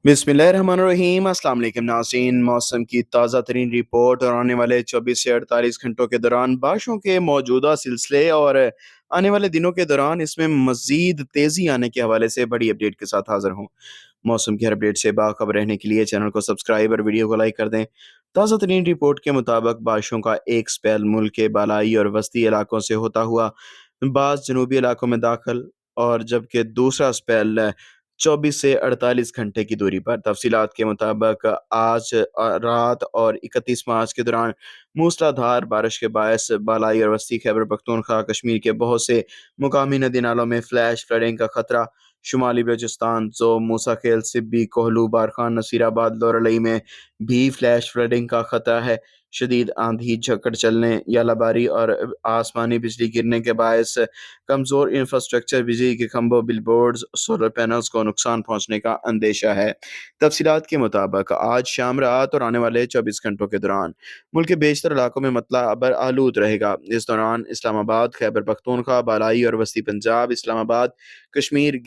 बिस्मिल्लाहिर्रहमानिर्रहीम। अस्सलाम वालेकुम नाज़रीन, मौसम की ताज़ा तरीन रिपोर्ट और आने वाले 24 से 48 घंटों के दौरान बारिशों के मौजूदा सिलसिले और आने वाले दिनों के दौरान इसमें मज़ीद तेज़ी आने के हवाले से बड़ी अपडेट के साथ हाज़िर हूँ। मौसम की हर अपडेट से बाखबर रहने के लिए चैनल को सब्सक्राइब और वीडियो को लाइक कर दें। ताज़ा तरीन रिपोर्ट के मुताबिक बारिशों का एक स्पेल मुल्क के बालाई और वस्ती इलाकों से होता हुआ बाज़ जनूबी इलाकों में दाखिल, और जबकि दूसरा स्पेल 24 से 48 घंटे की दूरी पर। तफसीलात के मुताबिक आज रात और 31 मार्च के दौरान मूसलाधार बारिश के बायस बालाई और वस्ती खैबर पख्तूनख्वा कश्मीर के बहुत से मुकामी नदी नालों में फ्लैश फ्लडिंग का खतरा। शुमाली बलूचिस्तान, जो मूसाखेल, सिब्बी, कोहलू, बारखान, नसीराबाद, लोरलई में भी फ्लैश फ्लडिंग का खतरा है। शदीद आंधी, झकड़ चलने, यालाबारी और आसमानी बिजली गिरने के बायस कमज़ोर इंफ्रास्ट्रक्चर, बिजली के खंभों, बिलबोर्ड्स, सोलर पैनल्स को नुकसान पहुंचने का अंदेशा है। तफसीलात के मुताबिक आज शाम, रात और आने वाले 24 घंटों के दौरान मुल्क के बेशतर इलाकों में मतला अबर आलूद रहेगा। इस दौरान इस्लामाबाद, खैबर पख्तूनख्वा, बालाई और वस्ती पंजाब, इस्लामाबाद, कश्मीर,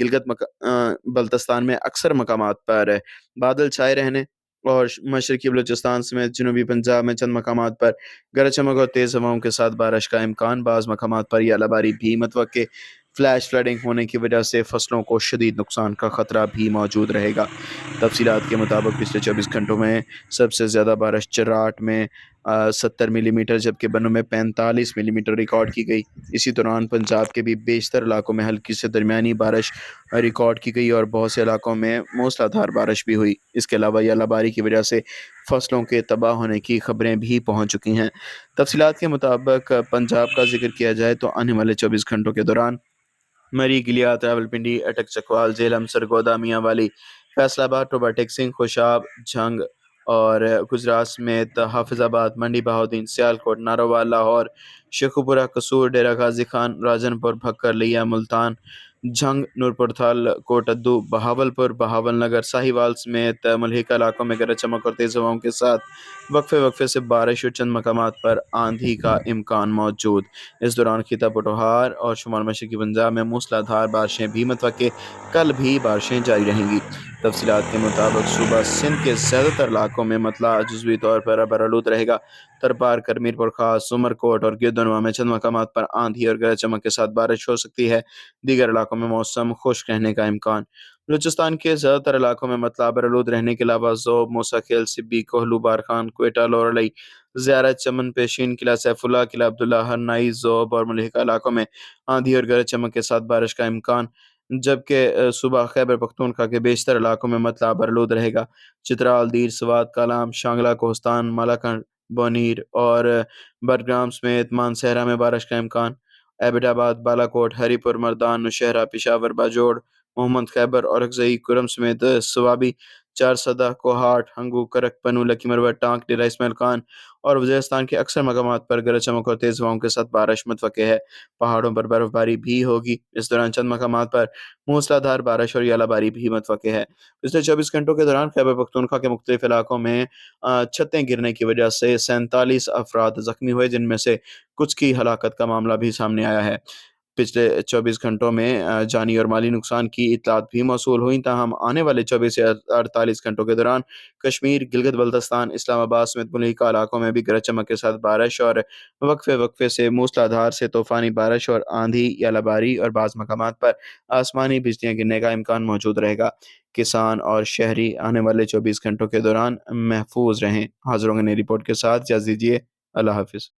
बल्तिस्तान में अक्सर मकामात पर बादल छाए रहने और मशरकी बलूचिस्तान समेत जनूबी पंजाब में चंद मकामात पर गरज चमक और तेज़ हवाओं के साथ बारिश का इम्कान। बाज़ मकामात पर यालाबारी भी मतवक्के। फ्लैश फ्लडिंग होने की वजह से फसलों को शदीद नुकसान का खतरा भी मौजूद रहेगा। तफसीलात के मुताबिक पिछले 24 घंटों में सबसे ज़्यादा बारिश चराट में 70 मिलीमीटर, जबकि बन्नू में 45 मिलीमीटर रिकॉर्ड की गई। इसी दौरान पंजाब के भी बेशतर इलाकों में हल्की से दरमियानी बारिश रिकॉर्ड की गई और बहुत से इलाकों में मूसलाधार बारिश भी हुई। इसके अलावा यालाबारी की वजह से फसलों के तबाह होने की खबरें भी पहुंच चुकी हैं। तफसीलात के मुताबिक पंजाब का जिक्र किया जाए तो आने वाले 24 घंटों के दौरान मरी, गिलियात, रावलपिंडी, अटक, चकवाल, झेलम, सरगोदा, मियांवाली, फैसलाबाद, टोबा टेक्सिंग, खुशाब, झंग और गुजरात समेत हाफिजाबाद, मंडी बहाउद्दीन, सियालकोट, नारोवाल, लाहौर, शेखुपुरा, कसूर, डेरा गाजी खान, राजनपुर, भक्कर, लिया, मुल्तान, झंग, नूरपुर थाल, कोटद्दू, बहावलपुर, बहावल नगर, साहिवाल समेत मलहिका इलाकों में गरज चमक और तेज़ हवाओं के साथ वक्फे वक्फे से बारिश और चंद मकामात पर आंधी का इम्कान मौजूद। इस दौरान खिता पटोहार और शुमाल मशरकी पंजाब में मूसलाधार बारिशें भी मतवक्के। कल भी बारिशें जारी रहेंगी। तफसीलात के मुताबिक सुबह सिंध के ज़्यादातर इलाकों में मतला जुज़वी तौर पर अबरआलूद रहेगा। तरपार, करमीरपुर खास, उमरकोट और गिरदनवा में चंद मकामात पर आंधी और गरज चमक के साथ बारिश हो सकती है। दीगर इलाकों में मौसम खुश्क रहने का इम्कान। बलूचिस्तान के ज़्यादातर इलाकों में मतला अबरआलूद रहने के अलावा ज़ोब, मूसाखेल, सिब्बी, कोहलू, बारखान, क्वेटा, लोरलई, ज़ियारत, चमन, पेशीन, किला सैफुल्ला, किला अब्दुल्ला, हरनाई, ज़ोब और मलहिका इलाकों में आंधी और गरज चमक के साथ बारिश का इम्कान। जबकि सुबह खैबर पख्तूनख्वा के बेशतर इलाकों में मतला बरलूद रहेगा। चित्राल, दीर, सवात, कालाम, शांगला, कोहस्तान, मालाकंड, बोनीर और बडगाम समेत मानसहरा में बारिश का इम्कान। एबटाबाद, बालाकोट, हरीपुर, मर्दान, नौशहरा, पिशावर, बाजोड़, मोहम्मद खैबर, औरकजई, कुरम समेत सवाबी, चारसदा, कोहाट, हंगू, करक, पनू, लकी मरवा, टांक, डेरा इसमाइल खान और वज़ीरिस्तान के अक्सर मकामात पर गरज चमक और तेज़ हवाओं के साथ बारिश मुतवक्के है। पहाड़ों पर बर्फबारी भी होगी। इस दौरान चंद मकामात पर मूसलाधार बारिश और यालाबारी भी मुतवक्के है। पिछले 24 घंटों के दौरान खैबर पख्तूनख्वा के मुख्तलिफ इलाकों में छतें गिरने की वजह से 47 अफराद जख्मी हुए, जिनमें से कुछ की हलाकत का मामला भी सामने आया है। पिछले 24 घंटों में जानी और माली नुकसान की इतलात भी मौसूल हुई। ताहम आने वाले 24 से 48 घंटों के दौरान कश्मीर, गिलगित बल्तिस्तान, इस्लामाबाद समेत मुल्हिका इलाकों में भी गरज चमक के साथ बारिश और वक्फे वक्फे से मूसलाधार से तूफानी बारिश और आंधी, यालाबारी और बाज़ मकामात पर आसमानी बिजलियां गिरने का इम्कान मौजूद रहेगा। किसान और शहरी आने वाले 24 घंटों के दौरान महफूज रहें। हाजिर होंगे नई रिपोर्ट के साथ। इजाज़त दीजिए। अल्लाह हाफिज़।